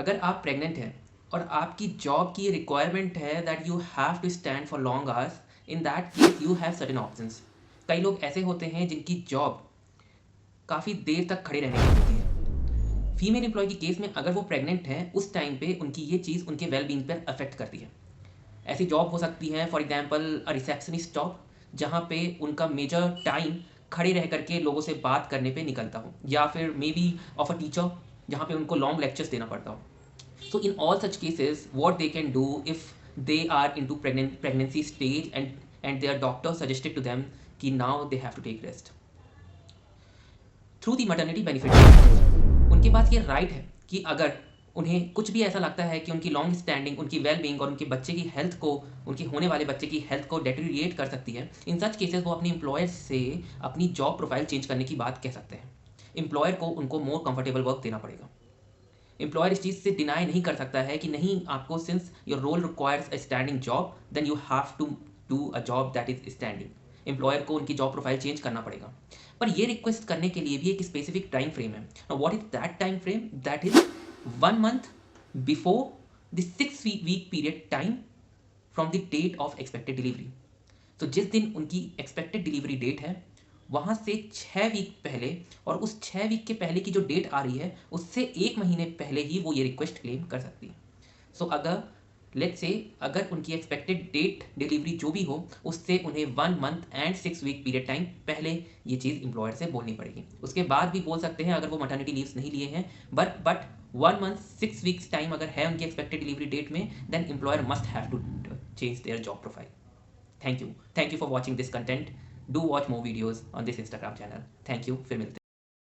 अगर आप प्रेग्नेंट हैं और आपकी जॉब की रिक्वायरमेंट है that you have to stand for long hours, in that case you have certain options. कई लोग ऐसे होते हैं जिनकी जॉब काफ़ी देर तक खड़े रहने की होती है। फीमेल एम्प्लॉय की केस में अगर वो प्रेग्नेंट है उस टाइम पे उनकी ये चीज़ उनके वेलबींग पर अफेक्ट करती है। ऐसी जॉब हो सकती है for example a receptionist job, जहाँ पे उनका मेजर टाइम खड़े रह करके लोगों से बात करने पे निकलता हो, या फिर may be of a teacher जहाँ पे उनको लॉन्ग लेक्चर्स देना पड़ता हो। So in all such cases, what they can do if they are into pregnancy stage and their doctor suggested to them कि now they have to take rest. Through the maternity benefit, उनके पास ये right है कि अगर उन्हें कुछ भी ऐसा लगता है कि उनकी लॉन्ग स्टैंडिंग, उनकी वेल बींग और उनके बच्चे की हेल्थ को, उनके होने वाले बच्चे की हेल्थ को डेटेरिएट कर सकती है, इन सच केसेस वो अपने एम्प्लॉयर से अपनी जॉब प्रोफाइल चेंज करने की बात कह सकते हैं। एम्प्लॉयर को उनको मोर कंफर्टेबल वर्क देना पड़ेगा। एम्प्लॉयर इस चीज़ से डिनाई नहीं कर सकता है कि नहीं, आपको since your role requires a standing job then you have to do a job that is standing. Employer को उनकी जॉब प्रोफाइल चेंज करना पड़ेगा, पर ये रिक्वेस्ट करने के लिए भी एक स्पेसिफिक टाइम फ्रेम है। What is that time frame? That is 1 month before the 6 week period time from the date of expected delivery. तो जिस दिन उनकी एक्सपेक्टेड डिलीवरी डेट है वहाँ से 6 वीक पहले, और उस 6 वीक के पहले की जो डेट आ रही है उससे 1 महीने पहले ही वो ये रिक्वेस्ट क्लेम कर सकती है। सो अगर लेट्स से अगर उनकी एक्सपेक्टेड डेट डिलीवरी जो भी हो उससे उन्हें 1 month and 6 week period time पहले ये चीज़ एम्प्लॉयर से बोलनी पड़ेगी। उसके बाद भी बोल सकते हैं अगर वो मटर्निटी लीव्स नहीं लिए हैं, बट 1 month 6 वीक्स टाइम अगर है उनकी एक्सपेक्टेड डिलीवरी डेट में, then employer must have to change their job profile. Thank you for watching this content. Do watch more videos on this Instagram channel. Thank you. फिर मिलते हैं।